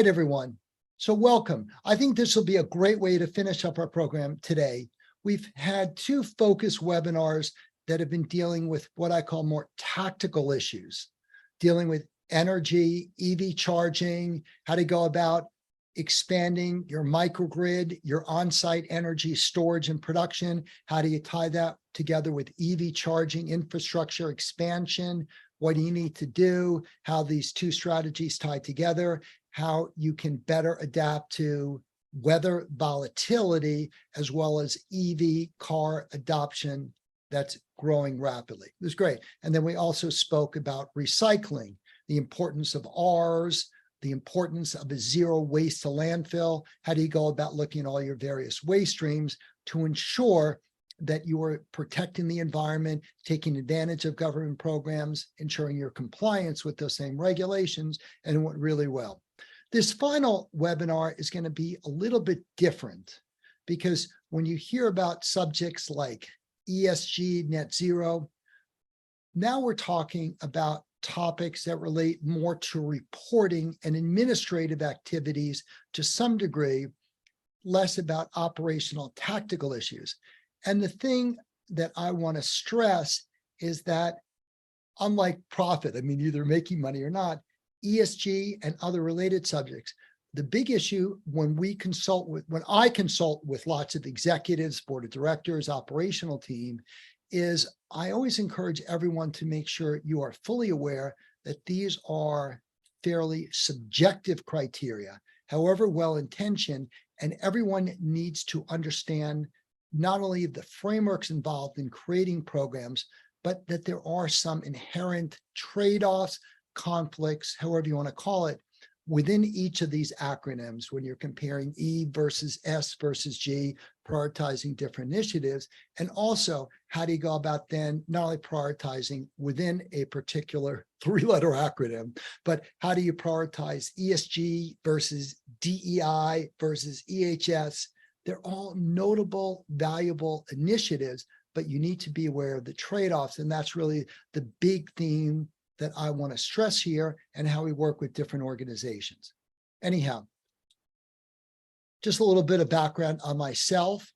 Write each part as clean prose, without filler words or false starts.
right, everyone. So welcome. I think this will be a great way to finish up our program today. We've had two focus webinars that have been dealing with what I call more tactical issues, dealing with energy, EV charging, how to go about expanding your microgrid, your on-site energy storage and production. How do you tie that together with EV charging infrastructure expansion? What do you need to do? How these two strategies tie together, how you can better adapt to weather volatility, as well as EV car adoption that's growing rapidly. It was great. And then we also spoke about recycling, the importance of R's, the importance of a zero waste to landfill. How do you go about looking at all your various waste streams to ensure that you are protecting the environment, taking advantage of government programs, ensuring your compliance with those same regulations, and it went really well. This final webinar is going to be a little bit different because when you hear about subjects like ESG, net zero, now we're talking about topics that relate more to reporting and administrative activities to some degree, less about operational tactical issues. And the thing that I want to stress is that unlike profit, I mean, either making money or not, ESG and other related subjects, the big issue when I consult with lots of executives, board of directors, operational team, is I always encourage everyone to make sure you are fully aware that these are fairly subjective criteria, however well-intentioned, and everyone needs to understand not only the frameworks involved in creating programs, but that there are some inherent trade-offs, conflicts, however you want to call it, within each of these acronyms when you're comparing E versus S versus G, prioritizing different initiatives. And also, how do you go about then not only prioritizing within a particular three-letter acronym, but how do you prioritize ESG versus DEI versus EHS? They're all notable, valuable initiatives, but you need to be aware of the trade-offs. And that's really the big theme that I want to stress here, and how we work with different organizations. Anyhow, just a little bit of background on myself.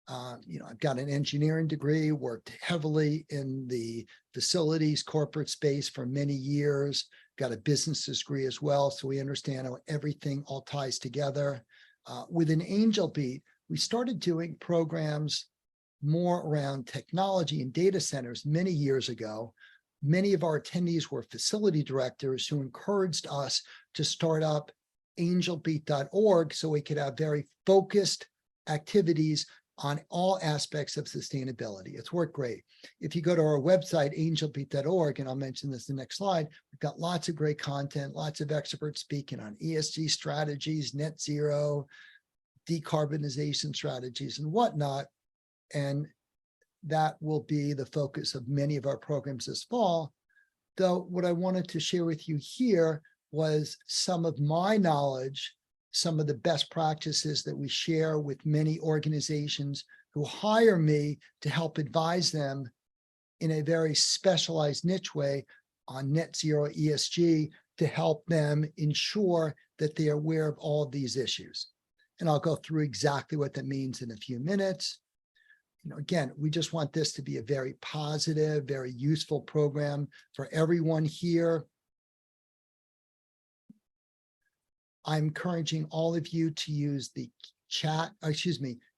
I've got an engineering degree, worked heavily in the facilities corporate space for many years, got a business degree as well, so we understand how everything all ties together. Within Angelbeat, we started doing programs more around technology and data centers many years ago. Many of our attendees were facility directors who encouraged us to start up angelbeat.org so we could have very focused activities on all aspects of sustainability. It's worked great. If you go to our website, angelbeat.org, and I'll mention this in the next slide, we've got lots of great content, lots of experts speaking on ESG strategies, net zero, decarbonization strategies, and whatnot. And that will be the focus of many of our programs this fall. Though what I wanted to share with you here was some of my knowledge, some of the best practices that we share with many organizations who hire me to help advise them in a very specialized niche way on net zero ESG to help them ensure that they are aware of all of these issues. And I'll go through exactly what that means in a few minutes. Again, we just want this to be a very positive, very useful program for everyone here. I'm encouraging all of you to use the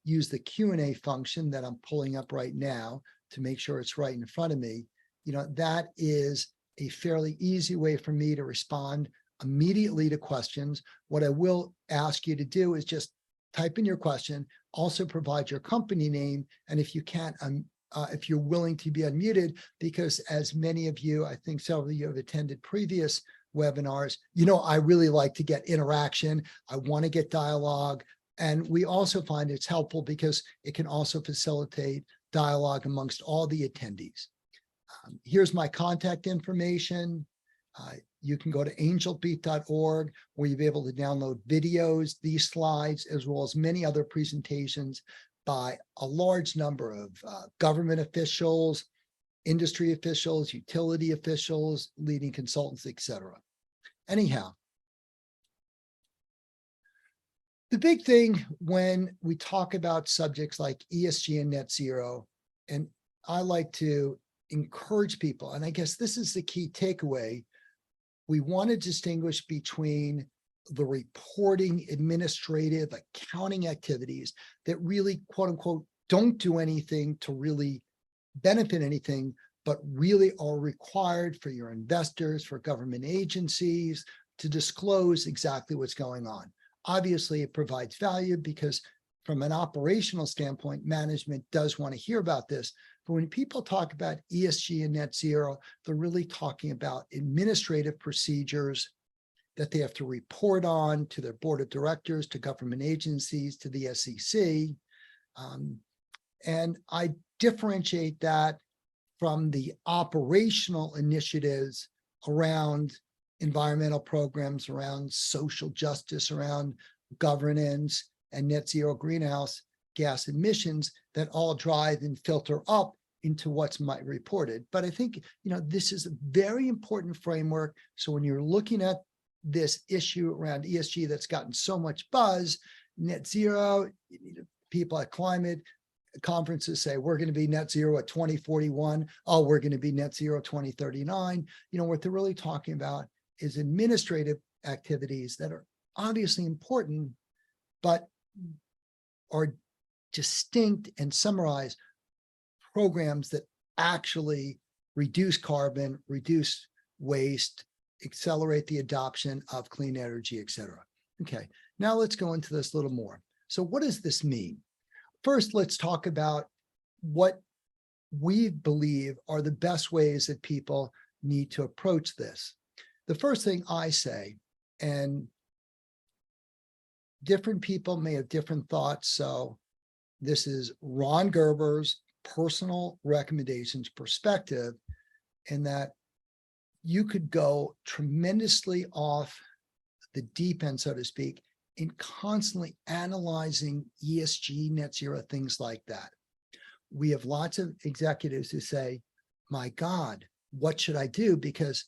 use the Q&A function that I'm pulling up right now to make sure it's right in front of me. That is a fairly easy way for me to respond immediately to questions. What I will ask you to do is just type in your question, also provide your company name, and if you can't, if you're willing to be unmuted, because as many of you, I think several of you have attended previous webinars, I really like to get interaction. I want to get dialogue. And we also find it's helpful because it can also facilitate dialogue amongst all the attendees. Here's my contact information. You can go to angelbeat.org where you'll be able to download videos, these slides, as well as many other presentations by a large number of government officials, industry officials, utility officials, leading consultants, etc. Anyhow, The big thing when we talk about subjects like ESG and net zero, and I like to encourage people, and I guess this is the key takeaway, we want to distinguish between the reporting, administrative, accounting activities that really, quote unquote, don't do anything to really benefit anything, but really are required for your investors, for government agencies to disclose exactly what's going on. Obviously, it provides value because from an operational standpoint, management does want to hear about this. But when people talk about ESG and net zero, they're really talking about administrative procedures that they have to report on to their board of directors, to government agencies, to the SEC. And I differentiate that from the operational initiatives around environmental programs, around social justice, around governance and net zero greenhouse gas emissions that all drive and filter up into what's reported. But I think, this is a very important framework. So when you're looking at this issue around ESG that's gotten so much buzz, net zero, people at climate conferences say, we're going to be net zero at 2041. Oh, we're going to be net zero 2039. What they're really talking about is administrative activities that are obviously important, but are distinct and summarize programs that actually reduce carbon, reduce waste, accelerate the adoption of clean energy, et cetera. Okay, now let's go into this a little more. So what does this mean? First, let's talk about what we believe are the best ways that people need to approach this. The first thing I say, and different people may have different thoughts, so this is Ron Gerber's personal recommendations perspective, in that you could go tremendously off the deep end, so to speak, in constantly analyzing ESG, net zero, things like that. We have lots of executives who say, my God, what should I do? Because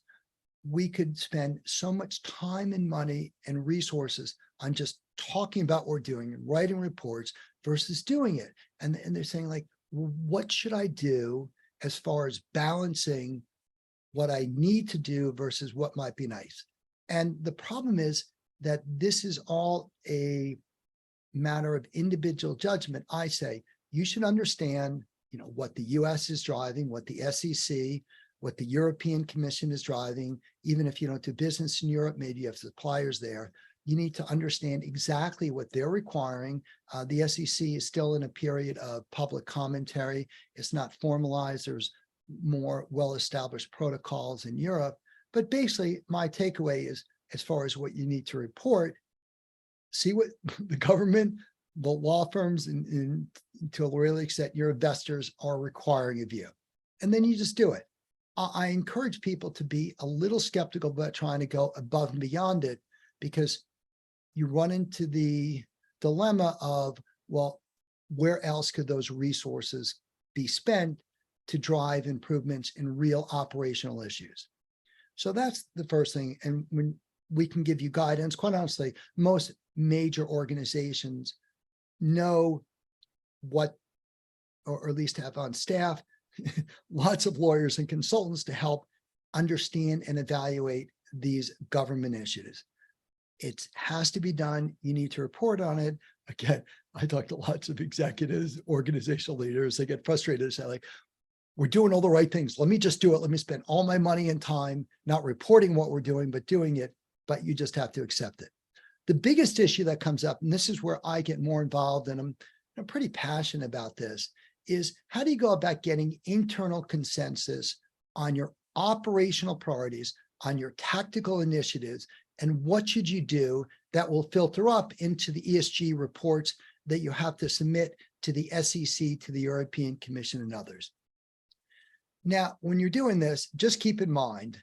we could spend so much time and money and resources on just talking about what we're doing and writing reports versus doing it. And they're saying, like, what should I do as far as balancing what I need to do versus what might be nice? And the problem is that this is all a matter of individual judgment. I say you should understand, what the US is driving, what the SEC, what the European Commission is driving. Even if you don't do business in Europe, maybe you have suppliers there. You need to understand exactly what they're requiring. The SEC is still in a period of public commentary. It's not formalized. There's more well-established protocols in Europe. But basically, my takeaway is, as far as what you need to report, see what the government, the law firms, and to a real extent, your investors are requiring of you. And then you just do it. I encourage people to be a little skeptical about trying to go above and beyond it, because you run into the dilemma of, well, where else could those resources be spent to drive improvements in real operational issues? So that's the first thing. And when we can give you guidance, quite honestly, most major organizations know what, or at least have on staff, lots of lawyers and consultants to help understand and evaluate these government initiatives. It has to be done. You need to report on it. Again, I talk to lots of executives, organizational leaders. They get frustrated and say, like, we're doing all the right things. Let me just do it. Let me spend all my money and time not reporting what we're doing, but doing it. But you just have to accept it. The biggest issue that comes up, and this is where I get more involved, and I'm pretty passionate about this, is how do you go about getting internal consensus on your operational priorities, on your tactical initiatives, and what should you do that will filter up into the ESG reports that you have to submit to the SEC, to the European Commission, and others. Now, when you're doing this, just keep in mind,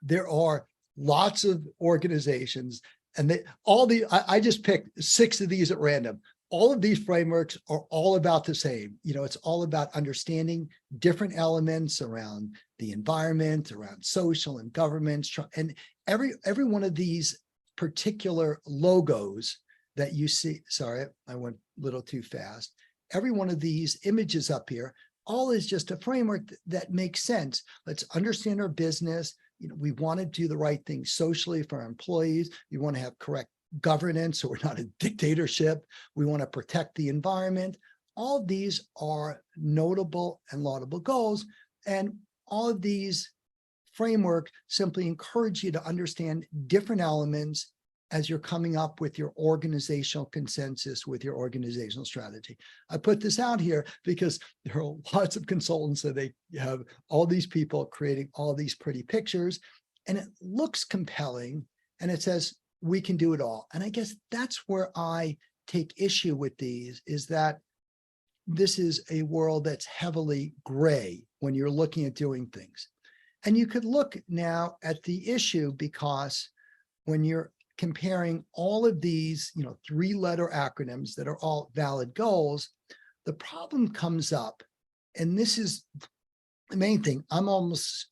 there are lots of organizations, and I just picked 6 of these at random. All of these frameworks are all about the same. It's all about understanding different elements around the environment, around social and governments, and every one of these particular logos that you see, sorry, I went a little too fast. Every one of these images up here, all is just a framework that makes sense. Let's understand our business. We want to do the right thing socially for our employees. We want to have correct governance, so we're not a dictatorship. We want to protect the environment. All of these are notable and laudable goals. And all of these framework simply encourage you to understand different elements as you're coming up with your organizational consensus, with your organizational strategy. I put this out here because there are lots of consultants that they have all these people creating all these pretty pictures, and it looks compelling, and it says, we can do it all. And I guess that's where I take issue with these, is that this is a world that's heavily gray when you're looking at doing things. And you could look now at the issue, because when you're comparing all of these, 3-letter acronyms that are all valid goals, the problem comes up. And this is the main thing. I'm almost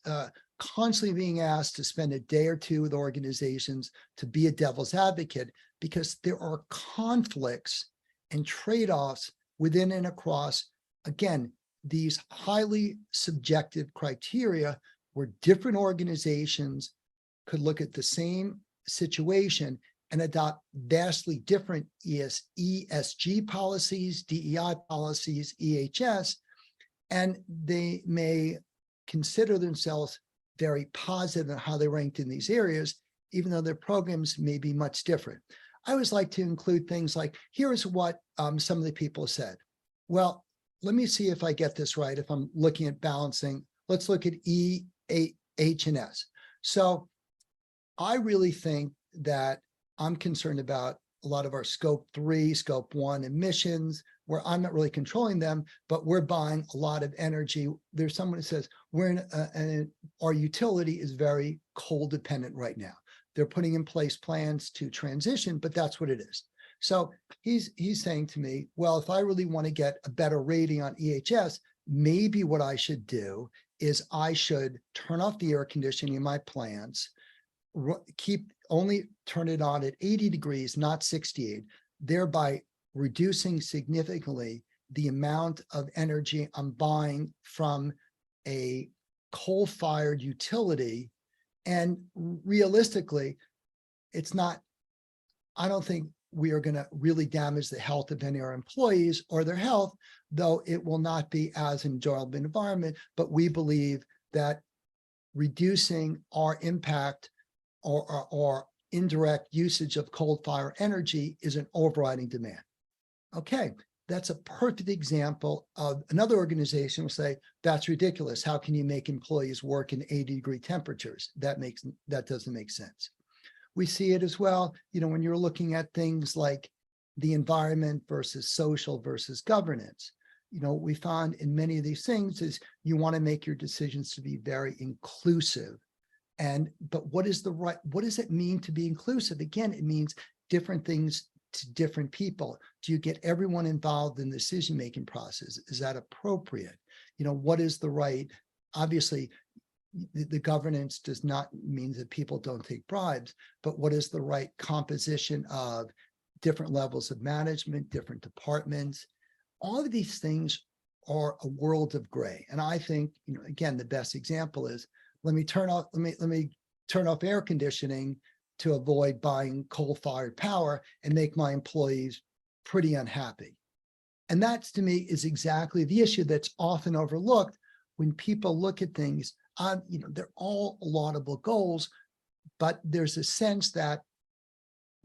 constantly being asked to spend a day or two with organizations to be a devil's advocate, because there are conflicts and trade-offs within and across, again, these highly subjective criteria where different organizations could look at the same situation and adopt vastly different ESG policies, DEI policies, EHS, and they may consider themselves very positive in how they ranked in these areas, even though their programs may be much different. I always like to include things like, here's what some of the people said. Well, let me see if I get this right. If I'm looking at balancing, let's look at E, H, and S. So I really think that I'm concerned about a lot of our scope 3, scope 1 emissions, where I'm not really controlling them, but we're buying a lot of energy. There's someone who says our utility is very coal dependent right now. They're putting in place plans to transition, but that's what it is. So he's saying to me, well, if I really want to get a better rating on EHS, maybe what I should do is I should turn off the air conditioning in my plants, only turn it on at 80 degrees, not 68, thereby reducing significantly the amount of energy I'm buying from a coal-fired utility. And realistically, I don't think we are going to really damage the health of any of our employees or their health, though it will not be as enjoyable an environment. But we believe that reducing our impact or indirect usage of coal-fired energy is an overriding demand. Okay, that's a perfect example of another organization will say, that's ridiculous. How can you make employees work in 80-degree temperatures? That doesn't make sense. We see it as well, when you're looking at things like the environment versus social versus governance. We found in many of these things is you want to make your decisions to be very inclusive. But what does it mean to be inclusive? Again, it means different things to different people. Do you get everyone involved in the decision-making process? Is that appropriate? What is the right? Obviously, the governance does not mean that people don't take bribes, but what is the right composition of different levels of management, different departments? All of these things are a world of gray. And I think, again, the best example is, let me turn off air conditioning to avoid buying coal-fired power and make my employees pretty unhappy. And that, to me, is exactly the issue that's often overlooked when people look at things. They're all laudable goals, but there's a sense that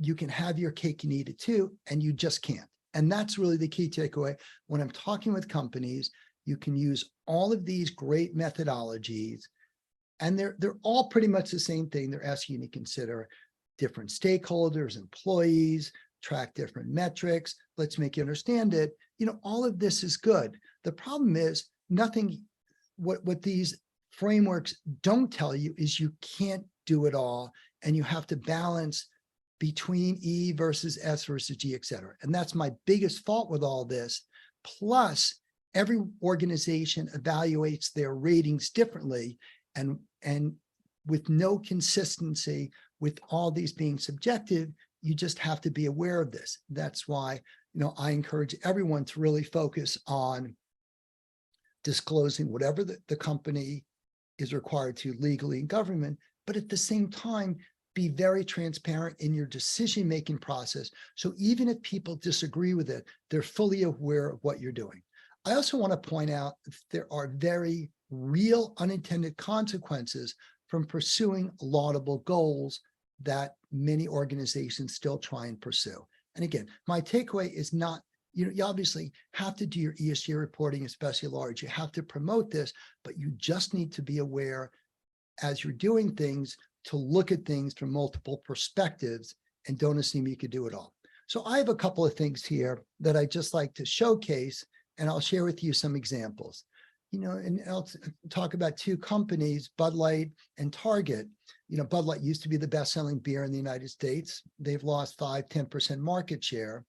you can have your cake and eat it too, and you just can't. And that's really the key takeaway. When I'm talking with companies, you can use all of these great methodologies, and they're all pretty much the same thing. They're asking you to consider different stakeholders, employees, track different metrics. Let's make you understand it. All of this is good. The problem is what these frameworks don't tell you is you can't do it all, and you have to balance between E versus S versus G, et cetera. And that's my biggest fault with all this. Plus, every organization evaluates their ratings differently, and with no consistency with all these being subjective, you just have to be aware of this. That's why, I encourage everyone to really focus on disclosing whatever the company is required to legally in government, but at the same time, be very transparent in your decision-making process. So even if people disagree with it, they're fully aware of what you're doing. I also want to point out there are very real unintended consequences from pursuing laudable goals that many organizations still try and pursue. And again, my takeaway is not, you obviously have to do your ESG reporting, especially large. You have to promote this, but you just need to be aware as you're doing things to look at things from multiple perspectives and don't assume you could do it all. So I have a couple of things here that I just like to showcase, and I'll share with you some examples. And I'll talk about two companies, Bud Light and Target. Bud Light used to be the best-selling beer in the United States. They've lost 5-10% market share.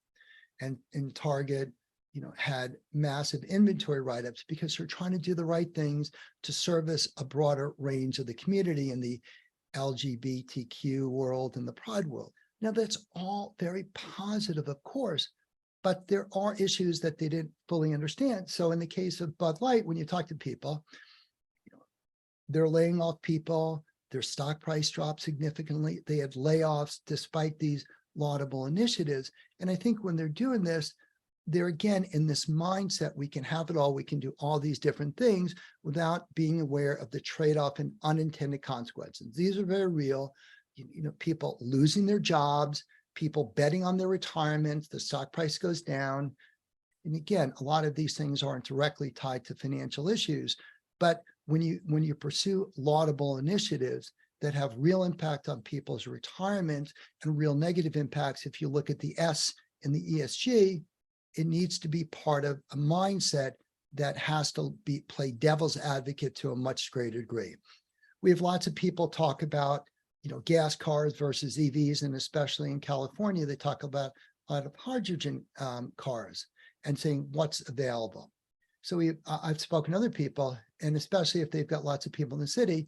And Target, had massive inventory write-ups because they're trying to do the right things to service a broader range of the community in the LGBTQ world and the Pride world. Now, that's all very positive, of course, but there are issues that they didn't fully understand. So in the case of Bud Light, when you talk to people, they're laying off people, their stock price dropped significantly, they had layoffs despite these laudable initiatives. And I think when they're doing this, they're again in this mindset, we can have it all, we can do all these different things without being aware of the trade-off and unintended consequences. These are very real, people losing their jobs, people betting on their retirements, the stock price goes down. And again, a lot of these things aren't directly tied to financial issues, but when you pursue laudable initiatives that have real impact on people's retirement and real negative impacts, if you look at the S in the ESG, it needs to be part of a mindset that has to play devil's advocate to a much greater degree. We have lots of people talk about, gas cars versus EVs, and especially in California, they talk about a lot of hydrogen cars and saying what's available. So I've spoken to other people, and especially if they've got lots of people in the city,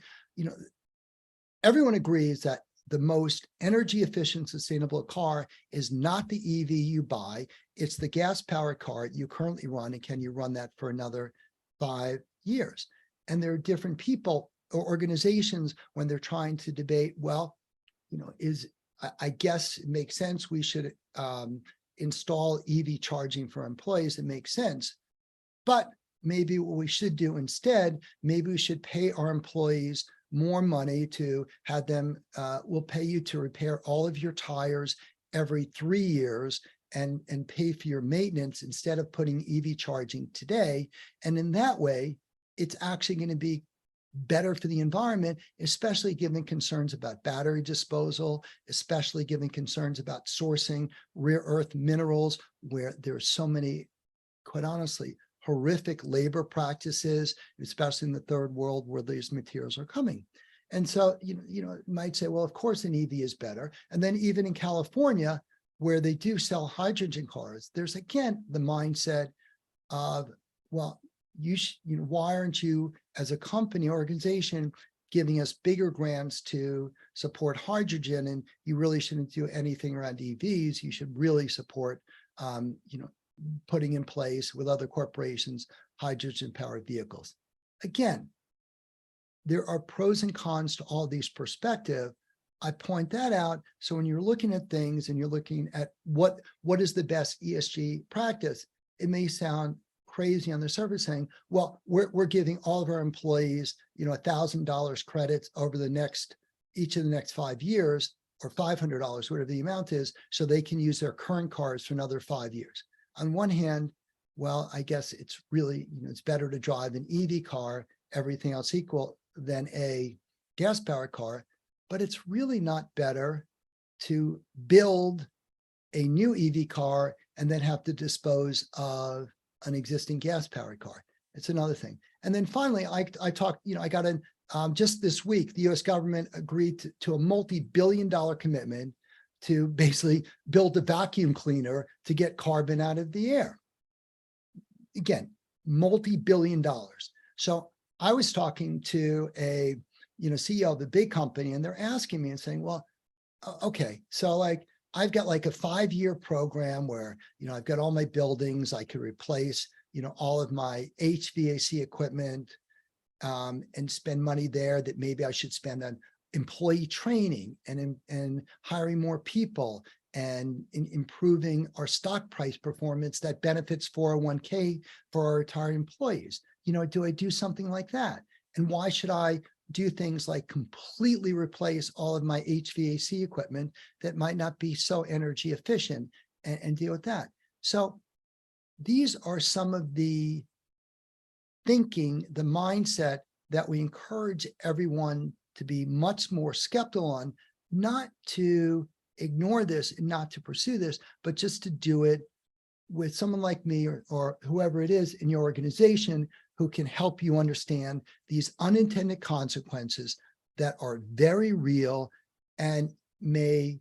everyone agrees that the most energy efficient, sustainable car is not the EV you buy, it's the gas powered car you currently run, and can you run that for another 5 years? And there are different people or organizations when they're trying to debate, well, I guess it makes sense we should install EV charging for employees. It makes sense. But maybe what we should do instead, maybe we should pay our employees more money to have them, we'll pay you to repair all of your tires every 3 years and pay for your maintenance instead of putting EV charging today. And in that way, it's actually going to be better for the environment, especially given concerns about battery disposal, especially given concerns about sourcing rare earth minerals, where there's so many, quite honestly, horrific labor practices, especially in the third world where these materials are coming. And so, you might say, well, of course an EV is better. And then even in California, where they do sell hydrogen cars, there's again the mindset of, well, why aren't you as a company organization giving us bigger grants to support hydrogen? And you really shouldn't do anything around EVs. You should really support, putting in place with other corporations, hydrogen-powered vehicles. Again, there are pros and cons to all these perspectives. I point that out. So when you're looking at things and you're looking at what is the best ESG practice, it may sound crazy on the surface saying, well, we're giving all of our employees, $1,000 credits over each of the next 5 years, or $500, whatever the amount is, so they can use their current cars for another 5 years. On one hand, well, I guess it's really, it's better to drive an EV car, everything else equal, than a gas-powered car, but it's really not better to build a new EV car and then have to dispose of an existing gas-powered car. It's another thing. And then finally, I talked, I got in just this week, the US government agreed to a multi-billion-dollar commitment to basically build a vacuum cleaner to get carbon out of the air. Again, multi-billion dollars. So I was talking to a CEO of a big company, and they're asking me and saying, well, okay, so like, I've got like a 5-year program where, I've got all my buildings, I could replace, all of my HVAC equipment, and spend money there that maybe I should spend on employee training and hiring more people and improving our stock price performance that benefits 401k for our retired employees. Do I do something like that? And why should I do things like completely replace all of my HVAC equipment that might not be so energy efficient and deal with that? So these are some of the thinking, the mindset that we encourage everyone to be much more skeptical on, not to ignore this and not to pursue this, but just to do it with someone like me or whoever it is in your organization who can help you understand these unintended consequences that are very real and may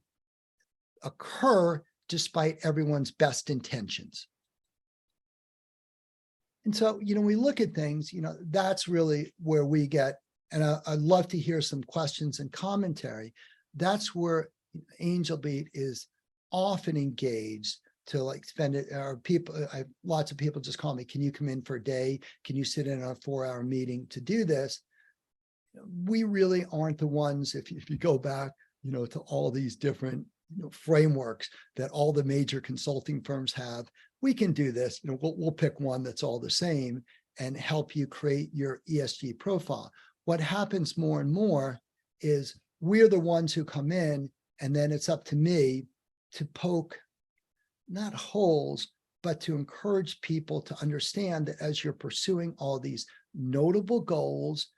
occur despite everyone's best intentions. And so, we look at things, that's really where we get, and I'd love to hear some questions and commentary. That's where Angelbeat is often engaged to like spend it, or people, lots of people just call me, can you come in for a day? Can you sit in on a 4-hour meeting to do this? We really aren't the ones, if you go back, to all these different frameworks that all the major consulting firms have. We can do this. We'll pick one that's all the same and help you create your ESG profile. What happens more and more is we're the ones who come in, and then it's up to me to poke not holes, but to encourage people to understand that as you're pursuing all these notable goals,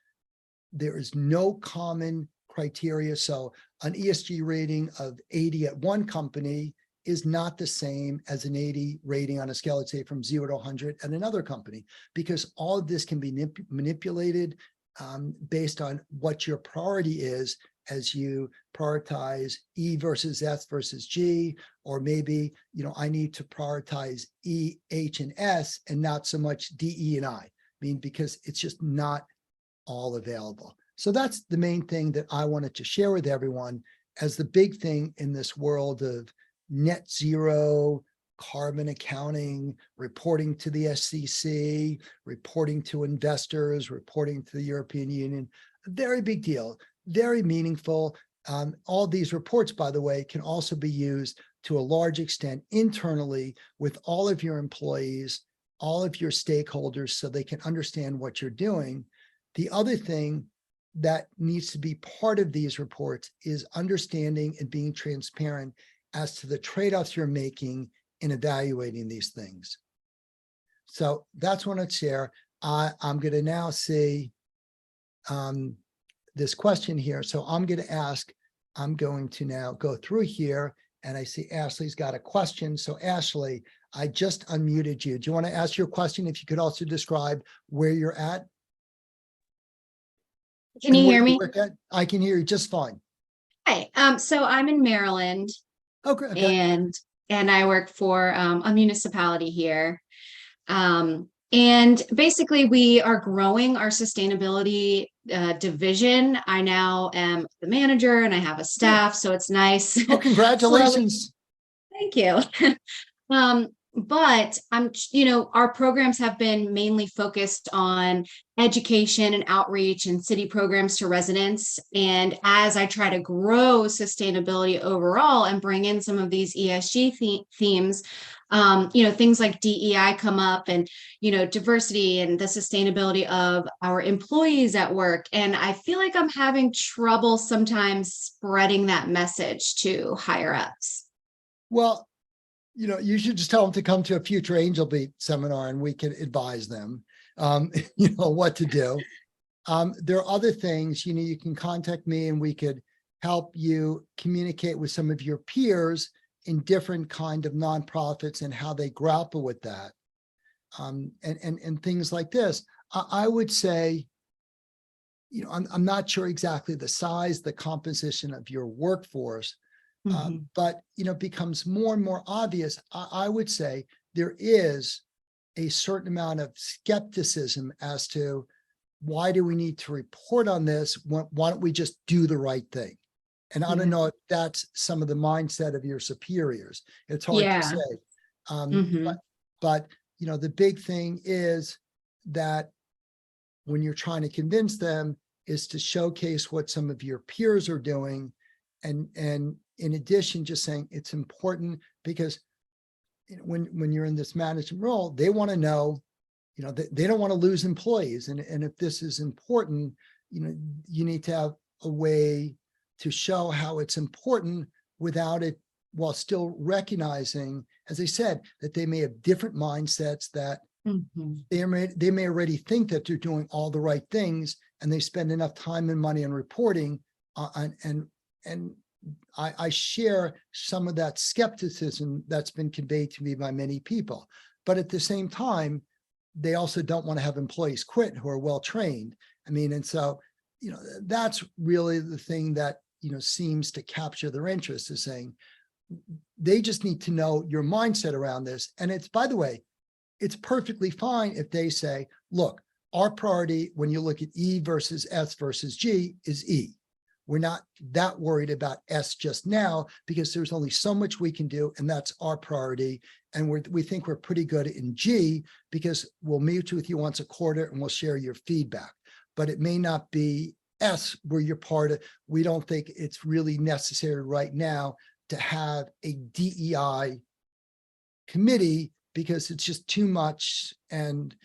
there is no common criteria. So an ESG rating of 80 at one company is not the same as an 80 rating on a scale, let's say from 0 to 100 at another company, because all of this can be manipulated based on what your priority is as you prioritize E versus S versus G, or maybe, I need to prioritize E, H, and S and not so much D, E, and I. Because it's just not all available. So that's the main thing that I wanted to share with everyone as the big thing in this world of net zero, carbon accounting, reporting to the SEC, reporting to investors, reporting to the European Union. A very big deal, very meaningful. All these reports, by the way, can also be used to a large extent internally with all of your employees, all of your stakeholders, so they can understand what you're doing. The other thing that needs to be part of these reports is understanding and being transparent as to the trade-offs you're making in evaluating these things. So that's what I'd share. I'm going to now see this question here. So I'm going to now go through here, and I see Ashley's got a question. So Ashley, I just unmuted you. Do you want to ask your question? If you could also describe where you're at. Can you hear me? I can hear you just fine. Hi. So I'm in Maryland. Okay. And I work for a municipality here. And basically we are growing our sustainability division. I now am the manager and I have a staff, so it's nice. Oh, congratulations. Thank you. But our programs have been mainly focused on education and outreach and city programs to residents. And as I try to grow sustainability overall and bring in some of these ESG themes, things like DEI come up, and, diversity and the sustainability of our employees at work. And I feel like I'm having trouble sometimes spreading that message to higher ups. Well, you should just tell them to come to a future Angelbeat seminar and we can advise them, what to do. There are other things, you can contact me and we could help you communicate with some of your peers in different kind of nonprofits and how they grapple with that. And things like this. I would say, I'm not sure exactly the size, the composition of your workforce, but, becomes more and more obvious. I would say there is a certain amount of skepticism as to why do we need to report on this? Why don't we just do the right thing? And I don't know if that's some of the mindset of your superiors. It's hard to Yeah. say. Mhm. But the big thing is that when you're trying to convince them is to showcase what some of your peers are doing. And in addition, just saying it's important because when you're in this management role, they want to know, they don't want to lose employees. And if this is important, you need to have a way to show how it's important without it, while still recognizing, as I said, that they may have different mindsets, that Mhm. they may already think that they're doing all the right things, and they spend enough time and money on reporting. And I share some of that skepticism that's been conveyed to me by many people. But at the same time, they also don't want to have employees quit who are well trained. I mean, and so, that's really the thing that, seems to capture their interest, is saying they just need to know your mindset around this. And it's, by the way, it's perfectly fine if they say, look, our priority when you look at E versus S versus G is E. We're not that worried about S just now because there's only so much we can do, and that's our priority. And we think we're pretty good in G because we'll meet with you once a quarter and we'll share your feedback. But it may not be S where you're part of. We don't think it's really necessary right now to have a DEI committee because it's just too much, and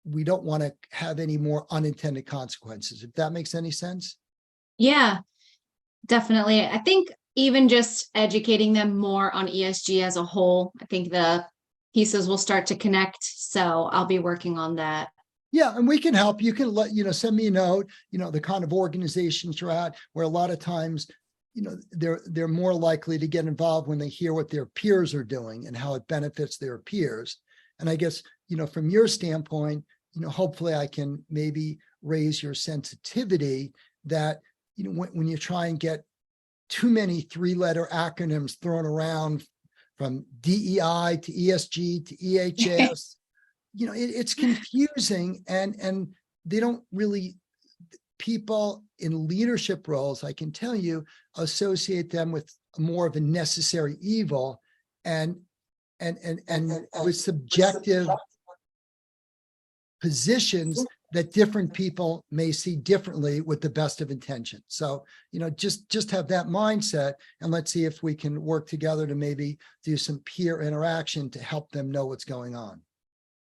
we don't want to have any more unintended consequences, if that makes any sense. Yeah, definitely. I think even just educating them more on ESG as a whole, I think the pieces will start to connect. So I'll be working on that. Yeah, and we can help. You can send me a note, the kind of organizations you're at, where a lot of times, they're more likely to get involved when they hear what their peers are doing and how it benefits their peers. And I guess, from your standpoint, hopefully I can maybe raise your sensitivity that, when you try and get too many 3-letter acronyms thrown around from DEI to ESG to EHS, it's confusing, and they don't really, people in leadership roles, I can tell you, associate them with more of a necessary evil and with subjective positions that different people may see differently with the best of intention. So, just have that mindset, and let's see if we can work together to maybe do some peer interaction to help them know what's going on.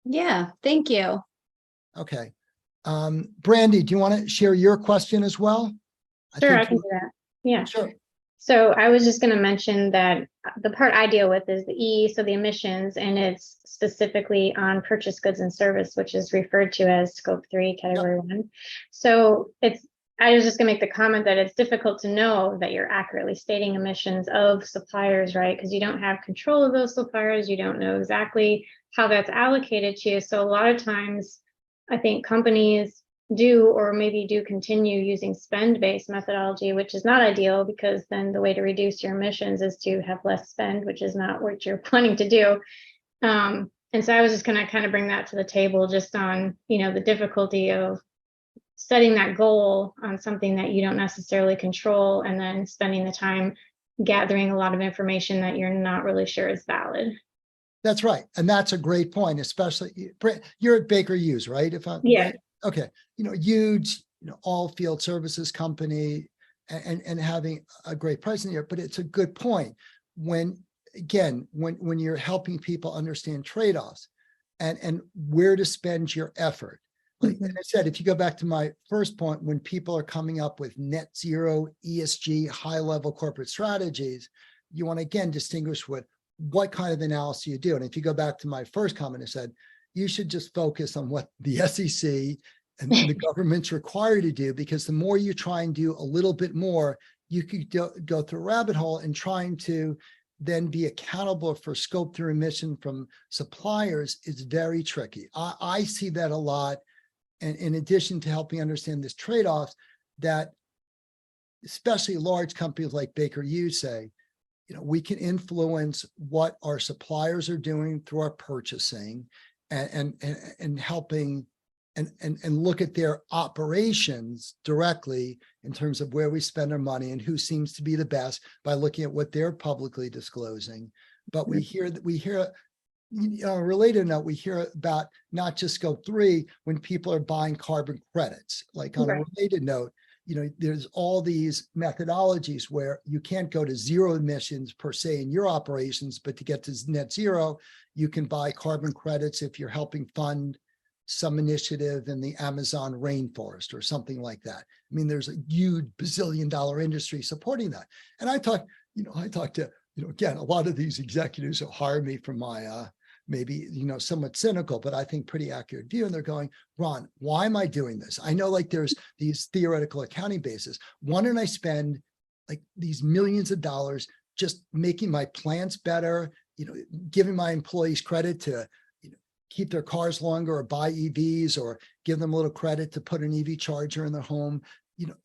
Yeah, thank you. Okay. Brandy, do you want to share your question as well? Sure, I can do that. Yeah. Sure. So I was just going to mention that the part I deal with is the E, so the emissions, and it's specifically on purchased goods and service, which is referred to as scope 3, category 1. So I was just going to make the comment that it's difficult to know that you're accurately stating emissions of suppliers, right? Because you don't have control of those suppliers. You don't know exactly how that's allocated to you. So a lot of times I think companies do, or maybe do continue using spend-based methodology, which is not ideal, because then the way to reduce your emissions is to have less spend, which is not what you're planning to do. And so I was just going to kind of bring that to the table, just on, the difficulty of setting that goal on something that you don't necessarily control, and then spending the time gathering a lot of information that you're not really sure is valid. That's right. And that's a great point, especially you're at Baker Hughes, right? If I'm right. Okay. Huge, all field services company, and having a great presence here, but it's a good point when you're helping people understand trade-offs and where to spend your effort. Like I said, if you go back to my first point, when people are coming up with net zero ESG high-level corporate strategies, you want to again distinguish what kind of analysis you do. And if you go back to my first comment, I said, you should just focus on what the SEC and the government's required to do, because the more you try and do a little bit more, you could go through a rabbit hole, and trying to then be accountable for scope 3 emission from suppliers is very tricky. I see that a lot. And in addition to helping understand this trade-offs, that especially large companies like Baker Hughes say, we can influence what our suppliers are doing through our purchasing and helping and look at their operations directly in terms of where we spend our money and who seems to be the best by looking at what they're publicly disclosing. But we hear, on a related note, we hear about not just scope 3 when people are buying carbon credits. Like on a related note, there's all these methodologies where you can't go to zero emissions per se in your operations, but to get to net zero, you can buy carbon credits if you're helping fund some initiative in the Amazon rainforest or something like that. I mean, there's a huge bazillion-dollar industry supporting that. And I talk to, again, a lot of these executives who hire me from my maybe, somewhat cynical, but I think pretty accurate view. And they're going, Ron, why am I doing this? I know like there's these theoretical accounting bases. Why don't I spend like these millions of dollars just making my plants better, giving my employees credit to keep their cars longer or buy EVs or give them a little credit to put an EV charger in their home,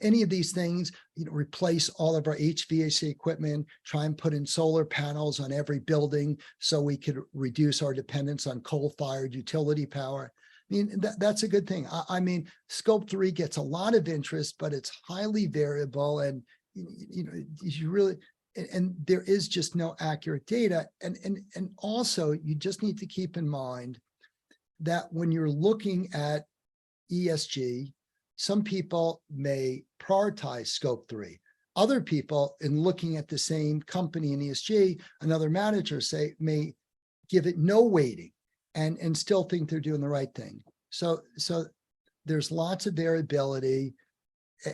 any of these things, replace all of our HVAC equipment, try and put in solar panels on every building so we could reduce our dependence on coal-fired utility power. I mean, that's a good thing. I mean, scope 3 gets a lot of interest, but it's highly variable and, you really, and there is just no accurate data. And also you just need to keep in mind that when you're looking at ESG, some people may prioritize scope 3. Other people, in looking at the same company in ESG, another manager may give it no weighting and still think they're doing the right thing. So there's lots of variability.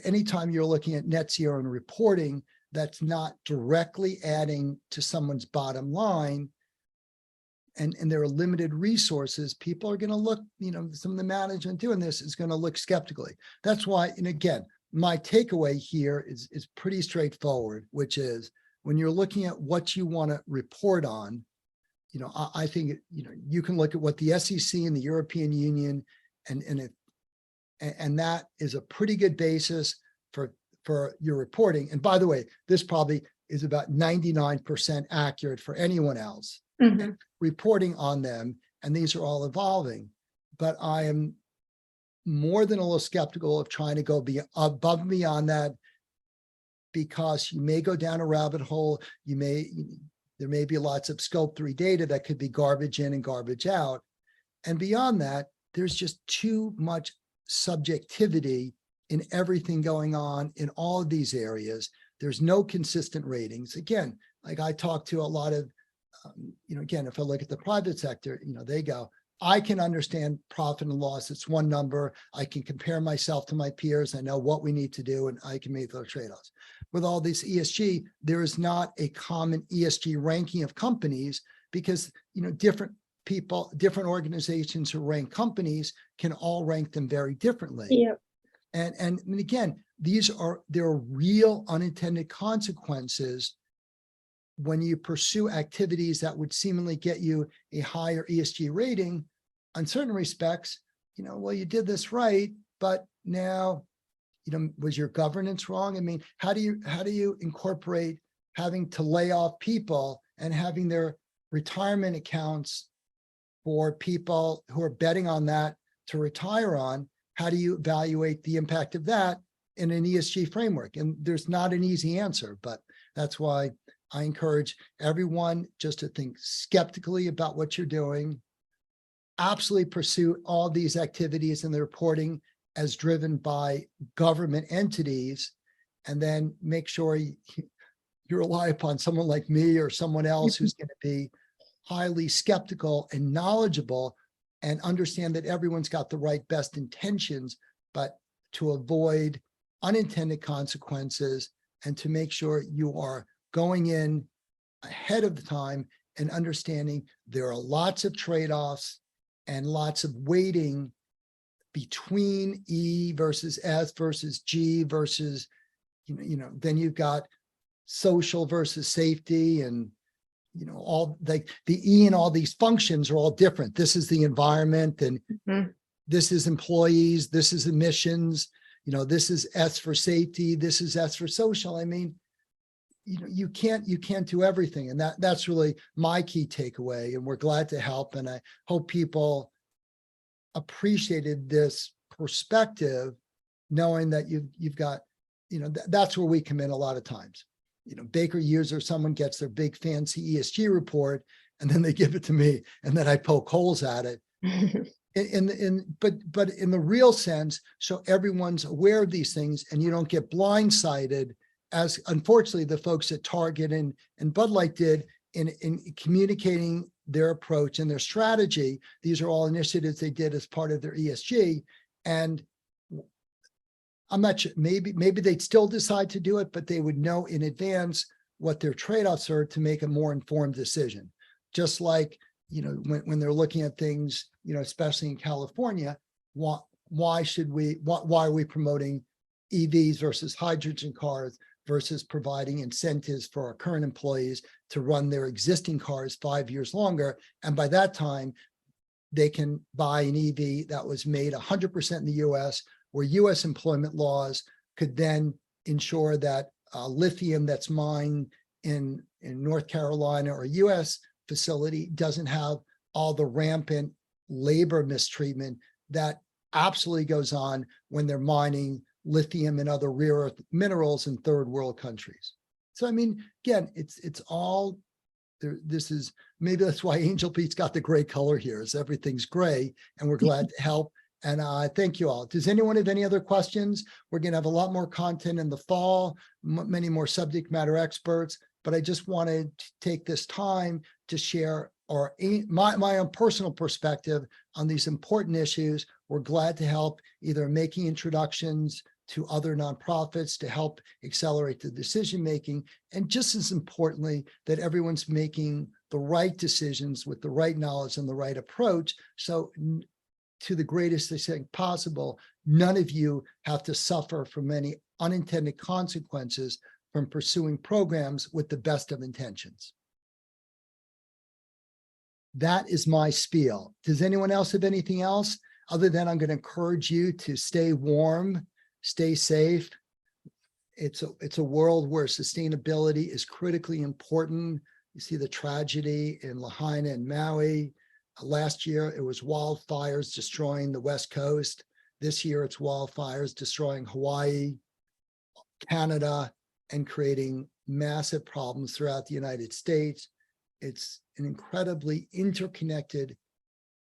Anytime you're looking at net zero and reporting, that's not directly adding to someone's bottom line, and there are limited resources, people are going to look, some of the management doing this is going to look skeptically. That's why, and again, my takeaway here is pretty straightforward, which is when you're looking at what you want to report on, I think, you can look at what the SEC and the European Union, and that is a pretty good basis for your reporting. And by the way, this probably is about 99% accurate for anyone else. Mm-hmm. Reporting on them, and these are all evolving. But I am more than a little skeptical of trying to go above and beyond that, because you may go down a rabbit hole. There may be lots of scope 3 data that could be garbage in and garbage out. And beyond that, there's just too much subjectivity in everything going on in all of these areas. There's no consistent ratings. Again, like I talk to a lot of, again, if I look at the private sector, they go, I can understand profit and loss. It's one number. I can compare myself to my peers. I know what we need to do, and I can make those trade-offs. With all this ESG, there is not a common ESG ranking of companies because, different people, different organizations who rank companies can all rank them very differently. Yep. And again, there are real unintended consequences when you pursue activities that would seemingly get you a higher ESG rating. On certain respects, well, you did this right, but now, was your governance wrong? I mean, how do you incorporate having to lay off people and having their retirement accounts for people who are betting on that to retire on? How do you evaluate the impact of that in an ESG framework? And there's not an easy answer, but that's why I encourage everyone just to think skeptically about what you're doing, absolutely pursue all these activities and the reporting as driven by government entities, and then make sure you rely upon someone like me or someone else who's going to be highly skeptical and knowledgeable and understand that everyone's got the right best intentions, but to avoid unintended consequences and to make sure you are going in ahead of the time and understanding there are lots of trade-offs and lots of weighting between E versus S versus G versus, then you've got social versus safety, and, all like the E and all these functions are all different. This is the environment, and this is employees, this is emissions, this is S for safety, this is S for social. I mean, you can't do everything. And that's really my key takeaway. And we're glad to help. And I hope people appreciated this perspective, knowing that you've got, that's where we come in a lot of times. Baker Hughes or someone gets their big fancy ESG report, and then they give it to me, and then I poke holes at it. But in the real sense, so everyone's aware of these things, and you don't get blindsided, as unfortunately the folks at Target and Bud Light did in communicating their approach and their strategy. These are all initiatives they did as part of their ESG, and I'm not sure, maybe they'd still decide to do it, but they would know in advance what their trade-offs are to make a more informed decision. Just like, when they're looking at things, especially in California, why are we promoting EVs versus hydrogen cars versus providing incentives for our current employees to run their existing cars 5 years longer? And by that time, they can buy an EV that was made 100% in the US, where US employment laws could then ensure that lithium that's mined in North Carolina or a US facility doesn't have all the rampant labor mistreatment that absolutely goes on when they're mining lithium and other rare earth minerals in third world countries. So, I mean, again, it's all there. This is, maybe that's why Angelbeat's got the gray color here, is everything's gray, and we're glad to help. And thank you all. Does anyone have any other questions? We're going to have a lot more content in the fall, many more subject matter experts, but I just wanted to take this time to share my own personal perspective on these important issues. We're glad to help, either making introductions to other nonprofits to help accelerate the decision-making, and just as importantly, that everyone's making the right decisions with the right knowledge and the right approach. So to the greatest extent possible, none of you have to suffer from any unintended consequences from pursuing programs with the best of intentions. That is my spiel. Does anyone else have anything else? Other than, I'm going to encourage you to stay warm, stay safe. It's a world where sustainability is critically important. You see the tragedy in Lahaina and Maui. Last year, it was wildfires destroying the West Coast. This year, it's wildfires destroying Hawaii, Canada, and creating massive problems throughout the United States. It's an incredibly interconnected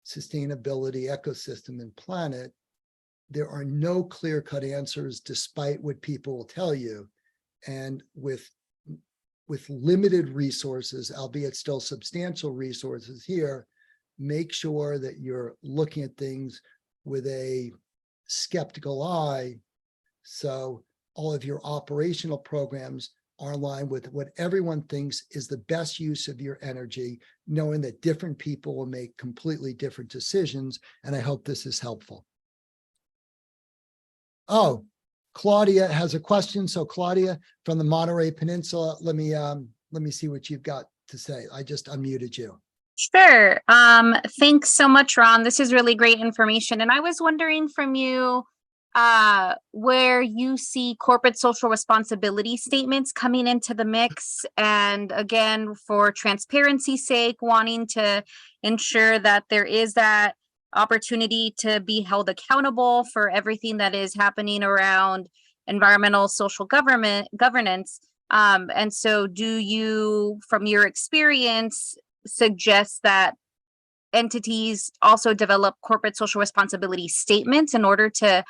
sustainability ecosystem and planet. There are no clear-cut answers, despite what people will tell you. And with limited resources, albeit still substantial resources here, make sure that you're looking at things with a skeptical eye, so all of your operational programs are aligned with what everyone thinks is the best use of your energy, knowing that different people will make completely different decisions. And I hope this is helpful. Oh, Claudia has a question. So Claudia from the Monterey Peninsula, let me see what you've got to say. I just unmuted you. Sure. Thanks so much, Ron. This is really great information. And I was wondering from you where you see corporate social responsibility statements coming into the mix. And again, for transparency's sake, wanting to ensure that there is that opportunity to be held accountable for everything that is happening around environmental social governance. And so do you, from your experience, suggest that entities also develop corporate social responsibility statements in order to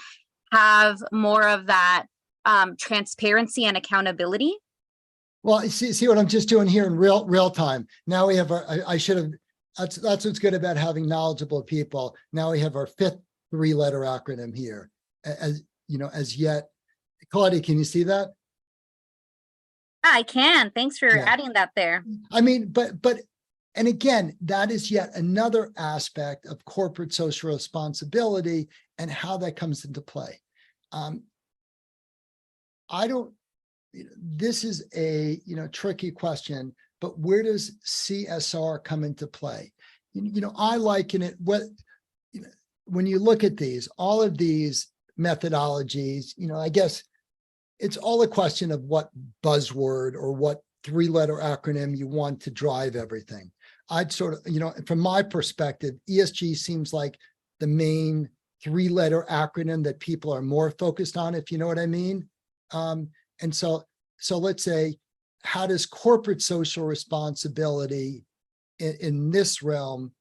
have more of that transparency and accountability? Well, see what I'm just doing here in real time. Now we have I should have, that's what's good about having knowledgeable people. Now we have our 5th 3-letter acronym here. As yet, Claudia, can you see that? I can. Thanks for adding that there. I mean, and again, that is yet another aspect of corporate social responsibility and how that comes into play. This is a tricky question, but where does CSR come into play? I liken it, when you look at all of these methodologies, I guess it's all a question of what buzzword or what 3-letter acronym you want to drive everything. I'd sort of, from my perspective, ESG seems like the main 3-letter acronym that people are more focused on, if you know what I mean. And so let's say, how does corporate social responsibility in this realm,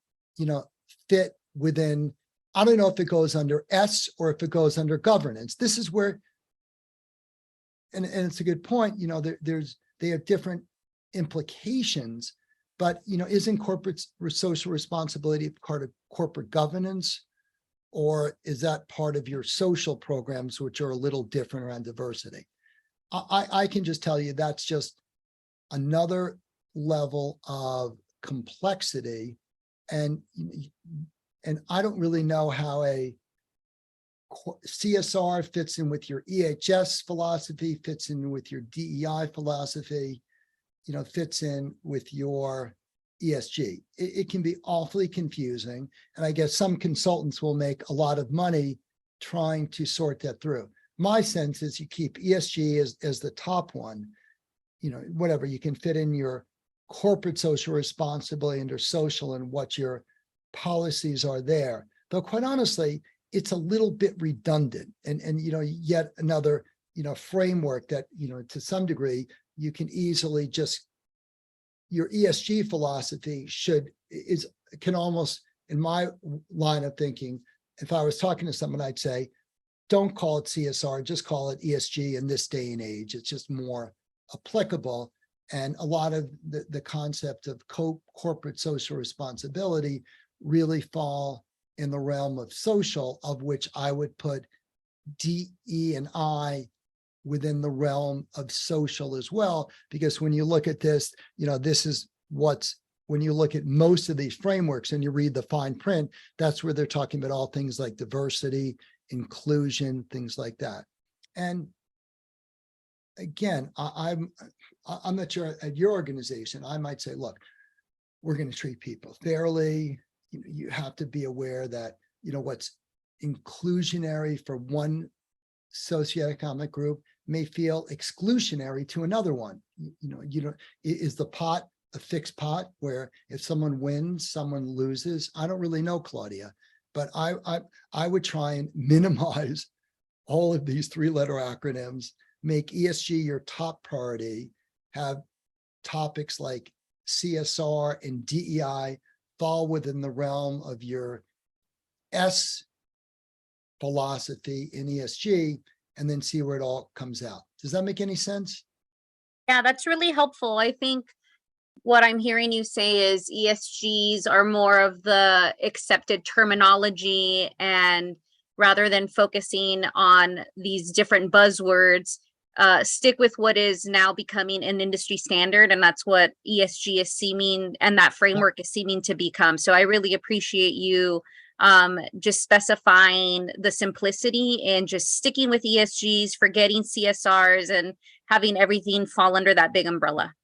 fit within, I don't know if it goes under S or if it goes under governance. This is where, and it's a good point, they have different implications, but, isn't corporate social responsibility part of corporate governance? Or is that part of your social programs, which are a little different around diversity? I can just tell you that's just another level of complexity. And I don't really know how a CSR fits in with your EHS philosophy, fits in with your DEI philosophy, fits in with your ESG. It can be awfully confusing. And I guess some consultants will make a lot of money trying to sort that through. My sense is you keep ESG as the top one, whatever, you can fit in your corporate social responsibility under social and what your policies are there. Though quite honestly, it's a little bit redundant and yet another, framework that, to some degree, you can easily just, your ESG philosophy can almost, in my line of thinking, if I was talking to someone, I'd say, don't call it CSR, just call it ESG in this day and age. It's just more applicable. And a lot of the concept of corporate social responsibility really fall in the realm of social, of which I would put D, E, and I within the realm of social as well. Because when you look at this, this is when you look at most of these frameworks and you read the fine print, that's where they're talking about all things like diversity, inclusion, things like that. And again, I'm not sure at your organization, I might say, look, we're going to treat people fairly. You have to be aware that, what's inclusionary for one socioeconomic group may feel exclusionary to another one. Is the pot a fixed pot where if someone wins, someone loses? I don't really know, Claudia, but I would try and minimize all of these 3-letter acronyms, make ESG your top priority, have topics like CSR and DEI fall within the realm of your S philosophy in ESG, and then see where it all comes out. Does that make any sense? Yeah, that's really helpful. I think what I'm hearing you say is ESGs are more of the accepted terminology, and rather than focusing on these different buzzwords, stick with what is now becoming an industry standard, and that's what ESG is seeming, and that framework is seeming to become. So I really appreciate you just specifying the simplicity and just sticking with ESGs, forgetting CSRs, and having everything fall under that big umbrella.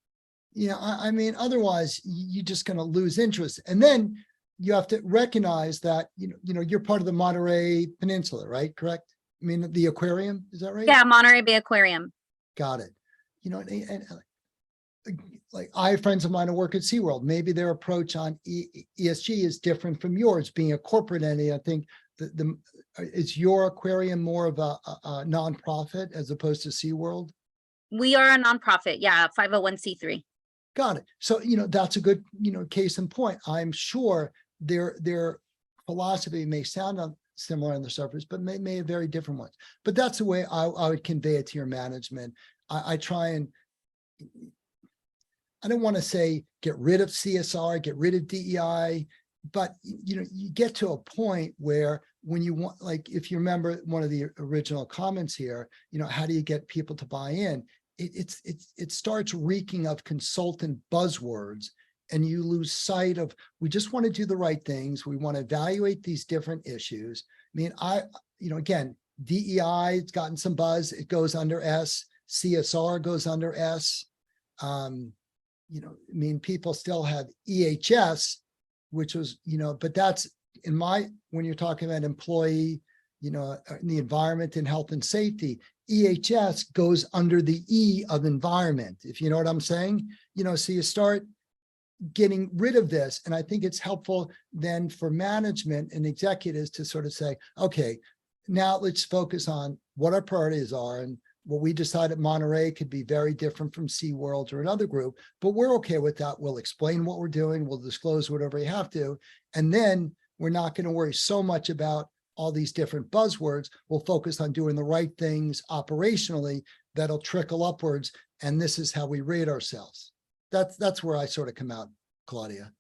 Yeah, I mean, otherwise you're just going to lose interest. And then you have to recognize that, you're part of the Monterey Peninsula, right? Correct? I mean, the aquarium, is that right? Yeah, Monterey Bay Aquarium. Got it. And like I have friends of mine who work at SeaWorld. Maybe their approach on ESG is different from yours, being a corporate entity. I think is your aquarium more of a nonprofit as opposed to SeaWorld? We are a nonprofit, yeah, 501c3. Got it. So, that's a good, case in point. I'm sure their philosophy may sound similar on the surface, but may have very different ones. But that's the way I would convey it to your management. I try and, I don't want to say get rid of CSR, get rid of DEI, but you get to a point where when you want, like, if you remember one of the original comments here, how do you get people to buy in? It starts reeking of consultant buzzwords, and you lose sight of, we just want to do the right things. We want to evaluate these different issues. I mean, again, DEI, it's gotten some buzz. It goes under S. CSR goes under S. People still have EHS, which was, but that's when you're talking about employee, in the environment and health and safety, EHS goes under the E of environment, if you know what I'm saying. So you start getting rid of this. And I think it's helpful then for management and executives to sort of say, okay, now let's focus on what our priorities are. And what we decide at Monterey could be very different from SeaWorld or another group, but we're okay with that. We'll explain what we're doing. We'll disclose whatever we have to. And then we're not going to worry so much about all these different buzzwords. We'll focus on doing the right things operationally that'll trickle upwards. And this is how we rate ourselves. That's where I sort of come out, Claudia.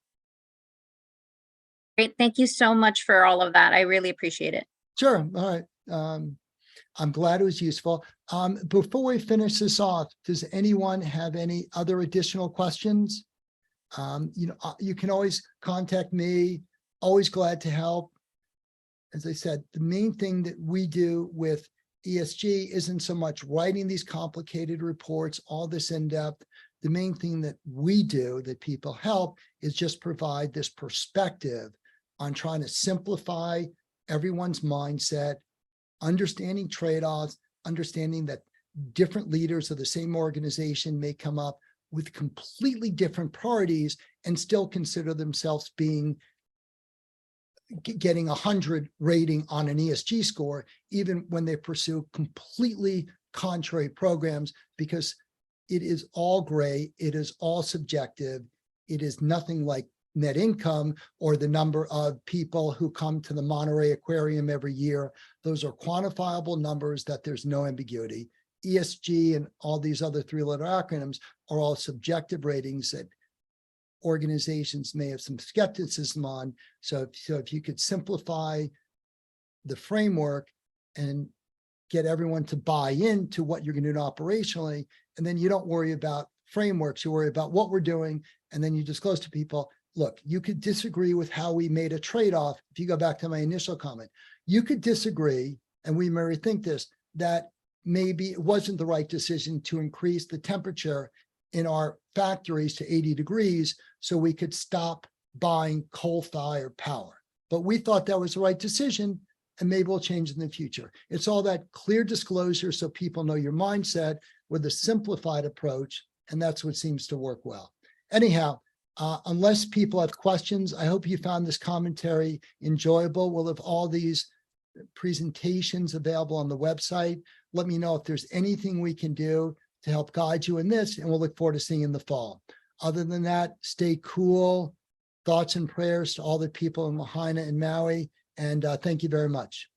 Great. Thank you so much for all of that. I really appreciate it. Sure. All right. I'm glad it was useful. Before we finish this off, does anyone have any other additional questions? You can always contact me. Always glad to help. As I said, the main thing that we do with ESG isn't so much writing these complicated reports, all this in-depth. The main thing that we do that people help is just provide this perspective on trying to simplify everyone's mindset, understanding trade-offs, understanding that different leaders of the same organization may come up with completely different priorities and still consider themselves getting 100 rating on an ESG score, even when they pursue completely contrary programs, because it is all gray, it is all subjective, it is nothing like net income or the number of people who come to the Monterey Aquarium every year. Those are quantifiable numbers that there's no ambiguity. ESG and all these other three-letter acronyms are all subjective ratings that organizations may have some skepticism on. So if you could simplify the framework and get everyone to buy into what you're going to do operationally, and then you don't worry about frameworks, you worry about what we're doing, and then you disclose to people, look, you could disagree with how we made a trade-off. If you go back to my initial comment, you could disagree, and we may rethink this, that maybe it wasn't the right decision to increase the temperature in our factories to 80 degrees so we could stop buying coal-fired power. But we thought that was the right decision, and maybe we'll change in the future. It's all that clear disclosure so people know your mindset with a simplified approach, and that's what seems to work well. Anyhow, unless people have questions, I hope you found this commentary enjoyable. We'll have all these presentations available on the website. Let me know if there's anything we can do to help guide you in this, and we'll look forward to seeing you in the fall. Other than that, stay cool. Thoughts and prayers to all the people in Lahaina and Maui, and thank you very much.